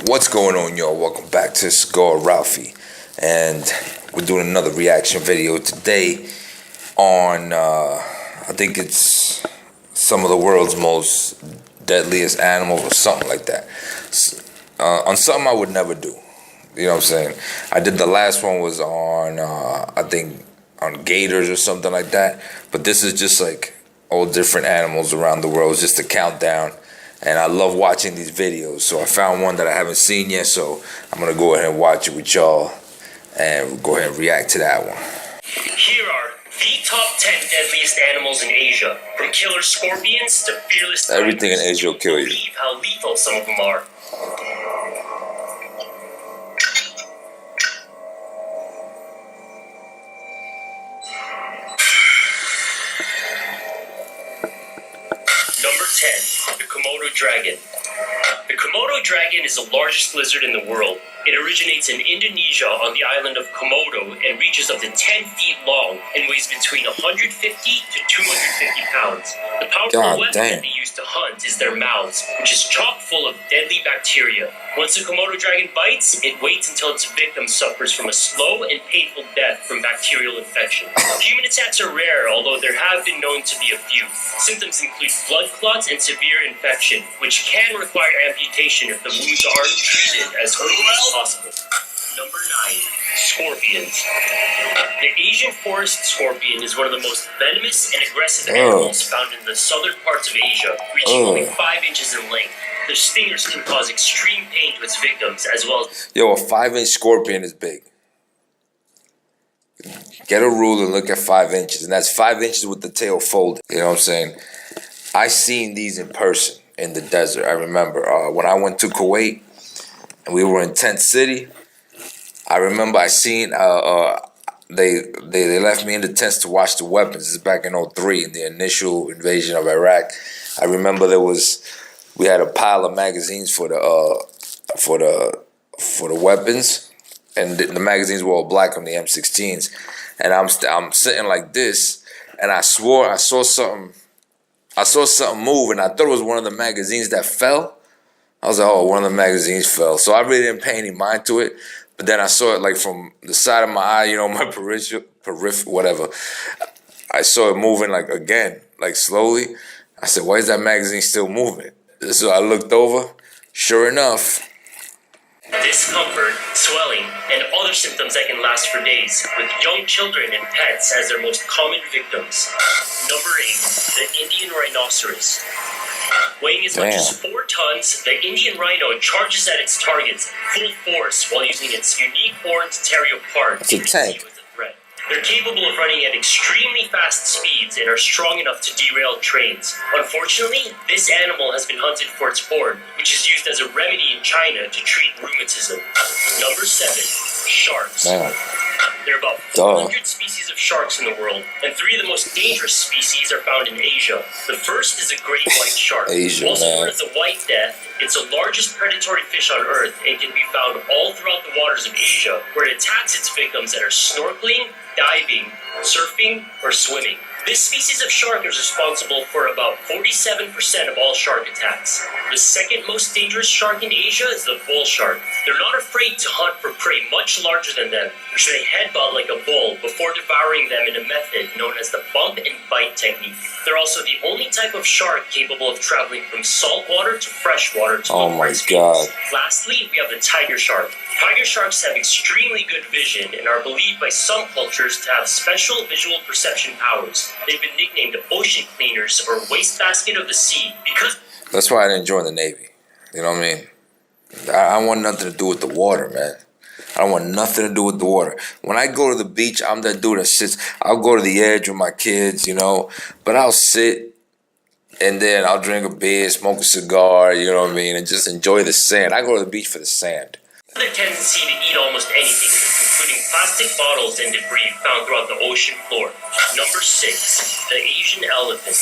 What's going on, y'all? Welcome back to Cigar Ralphie, and we're doing another reaction video today on I think it's some of the world's most deadliest animals or something like that. On something I would never do. You know what I'm saying? I did the last one was on I think on gators or something like that, but this is just like all different animals around the world. It's just a countdown. And I love watching these videos. So I found one that I haven't seen yet. So I'm going to go ahead and watch it with y'all. And we'll go ahead and react to that one. Here are the top 10 deadliest animals in Asia. From killer scorpions to fearless tigers. Everything in Asia will kill you. Believe how lethal some of them are. Number 10, the Komodo dragon. The Komodo dragon is the largest lizard in the world. It originates in Indonesia on the island of Komodo and reaches up to 10 feet long and weighs between 150 to 250 pounds. The powerful weapon they use to hunt is their mouths, which is chock full of deadly bacteria. Once a Komodo dragon bites, it waits until its victim suffers from a slow and painful death from bacterial infection. Human attacks are rare, although there have been known to be a few. Symptoms include blood clots and severe infection, which can require amputation if the wounds aren't treated as early as possible. Number 9. Scorpions. The Asian forest scorpion is one of the most venomous and aggressive animals found in the southern parts of Asia, reaching only 5 inches in length. Their stingers can cause extreme pain to its victims, as well as... Yo, a 5-inch scorpion is big. Get a ruler and look at 5 inches, and that's 5 inches with the tail folded. You know what I'm saying? I seen these in person in the desert. I remember when I went to Kuwait and we were in Tent City. I remember I seen they left me in the tents to watch the weapons. This is back in 2003 in the initial invasion of Iraq. I remember we had a pile of magazines for the weapons, and the magazines were all black on the M16s. And I'm sitting like this, and I swore I saw something move, and I thought it was one of the magazines that fell. I was like, oh, one of the magazines fell. So I really didn't pay any mind to it. But then I saw it like from the side of my eye, you know, my peripheral, whatever. I saw it moving like again, like slowly. I said, why is that magazine still moving? So I looked over. Sure enough. Discomfort, swelling, and other symptoms that can last for days, with young children and pets as their most common victims. Number 8, the Indian rhinoceros. Weighing as much as 4 tons, the Indian rhino charges at its targets full force while using its unique horn to tear you apart. It's a tank. They're capable of running at extremely fast speeds and are strong enough to derail trains. Unfortunately, this animal has been hunted for its horn, which is used as a remedy in China to treat rheumatism. Number 7, sharks. There are about 400 species of sharks in the world, and 3 of the most dangerous species are found in Asia. The first is a great white shark, also known as the White Death. It's the largest predatory fish on Earth and can be found all throughout the waters of Asia, where it attacks its victims that are snorkeling, diving, surfing, or swimming. This species of shark is responsible for about 47% of all shark attacks. The second most dangerous shark in Asia is the bull shark. They're not afraid to hunt for prey much larger than them, which they headbutt like a bull before devouring them in a method known as the bump and bite technique. They're also the only type of shark capable of traveling from saltwater to freshwater to God. Lastly, we have the tiger shark. Tiger sharks have extremely good vision and are believed by some cultures to have special visual perception powers. They've been nicknamed ocean cleaners or wastebasket of the sea because... That's why I didn't join the Navy. You know what I mean? I want nothing to do with the water, man. I don't want nothing to do with the water. When I go to the beach, I'm that dude that sits. I'll go to the edge with my kids, you know. But I'll sit and then I'll drink a beer, smoke a cigar, you know what I mean, and just enjoy the sand. I go to the beach for the sand. Their tendency to eat almost anything, including plastic bottles and debris found throughout the ocean floor. Number 6, the Asian elephant.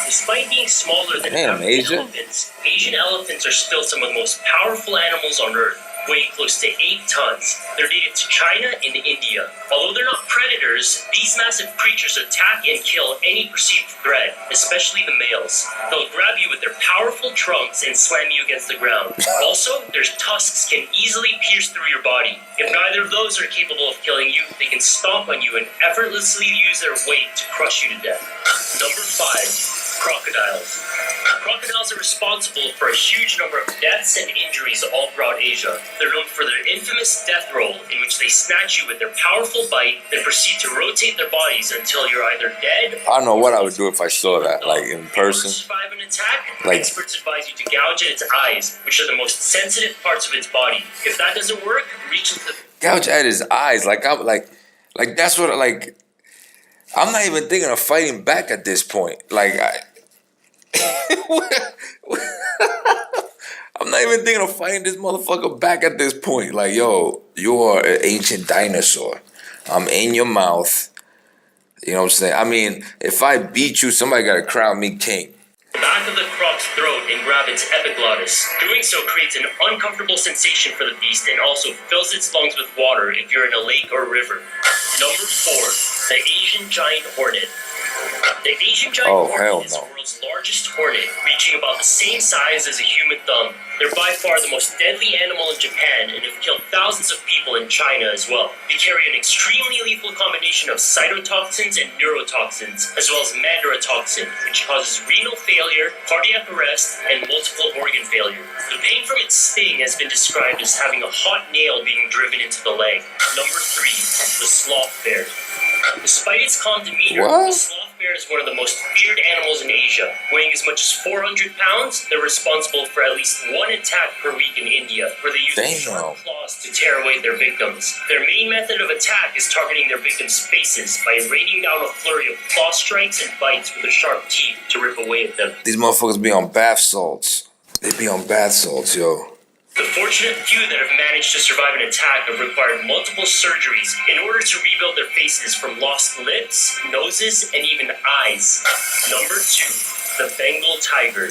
Despite being smaller than African elephants, Asian elephants are still some of the most powerful animals on Earth. weighing close to 8 tons. They're native to China and India. Although they're not predators, these massive creatures attack and kill any perceived threat, especially the males. They'll grab you with their powerful trunks and slam you against the ground. Also, their tusks can easily pierce through your body. If neither of those are capable of killing you, they can stomp on you and effortlessly use their weight to crush you to death. Number 5. Crocodiles. Crocodiles are responsible for a huge number of deaths and injuries all throughout Asia. They're known for their infamous death roll, in which they snatch you with their powerful bite, then proceed to rotate their bodies until you're either dead. I don't know what I would do if I saw that, like in person. To survive an attack, like, experts advise you to gouge at its eyes, which are the most sensitive parts of its body. If that doesn't work, reach into the gouge at his eyes, like that's what I'm not even thinking of fighting back at this point. I'm not even thinking of fighting this motherfucker back at this point. Like, yo, you are an ancient dinosaur. I'm in your mouth. You know what I'm saying? I mean, if I beat you, somebody gotta crown me king. Back of the croc's throat and grab its epiglottis. Doing so creates an uncomfortable sensation for the beast and also fills its lungs with water if you're in a lake or river. Number 4, the Asian giant hornet. The Asian giant hornet is the world's largest hornet, reaching about the same size as a human thumb. They're by far the most deadly animal in Japan and have killed thousands of people in China as well. They carry an extremely lethal combination of cytotoxins and neurotoxins, as well as mandatoxin, which causes renal failure, cardiac arrest, and multiple organ failure. The pain from its sting has been described as having a hot nail being driven into the leg. Number 3, the sloth bear. Despite its calm demeanor, the sloth bear is one of the most feared animals in Asia. Weighing as much as 400 pounds, they're responsible for at least one attack per week in India, where they use sharp claws to tear away their victims. Their main method of attack is targeting their victims' faces by raining down a flurry of claw strikes and bites with their sharp teeth to rip away at them. These motherfuckers be on bath salts. They be on bath salts, yo. The fortunate few that have managed to survive an attack have required multiple surgeries in order to rebuild their faces from lost lips, noses, and even eyes. Number 2, the Bengal Tiger.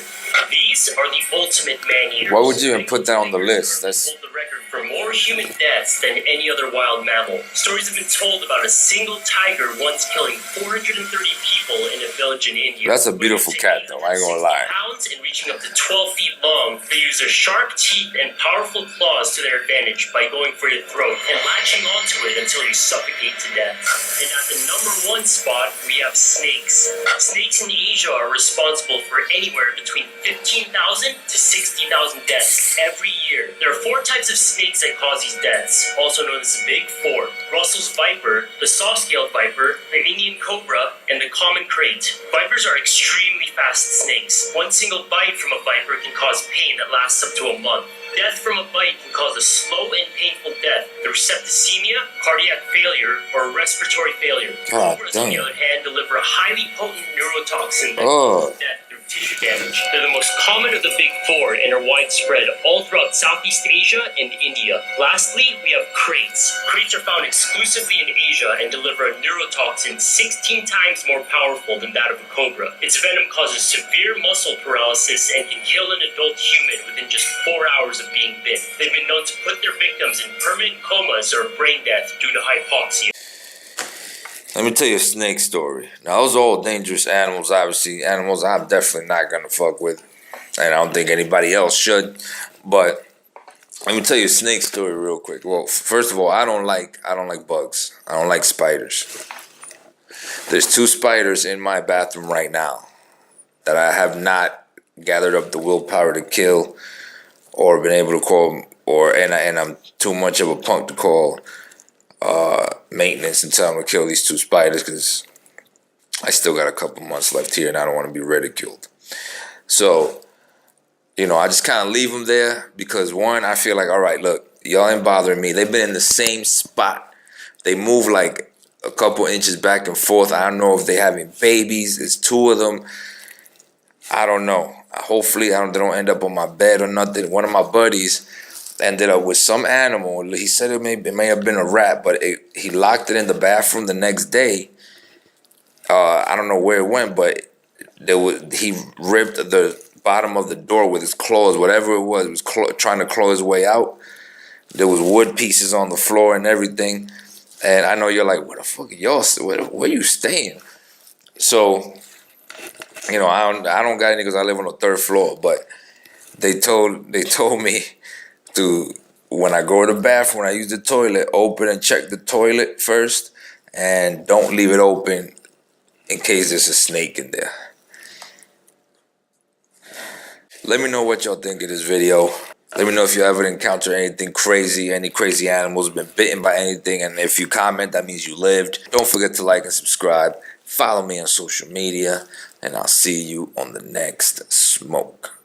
These are the ultimate man-eaters. Why would you even put that on the list? That's hold the record for more human deaths than any other wild mammal. Stories have been told about a single tiger once killing 430 people in a village in India. That's a beautiful cat, though. I ain't gonna lie. Pounds and reaching up to 12 feet long, they use their sharp teeth and powerful claws to their advantage by going for your throat and latching onto it until you suffocate to death. And at the number 1 spot, we have snakes. Snakes in Asia are responsible for anywhere between 15,000 to 60,000 deaths every year. There are 4 types of snakes that cause these deaths, also known as the Big 4. Russell's viper, the saw-scaled viper, the Indian cobra, and the common crate. Vipers are extremely fast snakes. One single bite from a viper can cause pain that lasts up to a month. Death from a bite can cause a slow and painful death through septicemia, cardiac failure, or respiratory failure. Cobras, on the other hand, deliver a highly potent neurotoxin that causes death through tissue damage. They're the most common of the Big 4 and are widespread all throughout Southeast Asia and India. Lastly, we have kraits. Kraits are found exclusively in Asia and deliver a neurotoxin 16 times more powerful than that of a cobra. Its venom causes severe muscle paralysis and can kill an adult human within just 4 hours of being bit. They've been known to put their victims in permanent comas or brain death due to hypoxia. Let me tell you a snake story. Now, those are all dangerous animals, obviously. Animals I'm definitely not going to fuck with. And I don't think anybody else should. But let me tell you a snake story real quick. Well, first of all, I don't like bugs. I don't like spiders. There's 2 spiders in my bathroom right now that I have not gathered up the willpower to kill or been able to call, and I'm too much of a punk to call maintenance and tell them to kill these 2 spiders because I still got a couple months left here and I don't want to be ridiculed. So, you know, I just kind of leave them there because, one, I feel like, all right, look, y'all ain't bothering me. They've been in the same spot. They move like a couple inches back and forth. I don't know if they're having babies. It's 2 of them. I don't know. Hopefully, they don't end up on my bed or nothing. One of my buddies ended up with some animal. He said it may have been a rat, but he locked it in the bathroom the next day. I don't know where it went, but he ripped the bottom of the door with his claws, whatever it was trying to claw his way out. There was wood pieces on the floor and everything. And I know you're like, where the fuck are y'all? Where you staying? So, I don't got any because I live on the third floor. But they told me to, when I go to the bathroom, when I use the toilet, open and check the toilet first, and don't leave it open in case there's a snake in there. Let me know what y'all think of this video. Let me know if you ever encountered anything crazy, any crazy animals, been bitten by anything, and if you comment, that means you lived. Don't forget to like and subscribe. Follow me on social media, and I'll see you on the next smoke.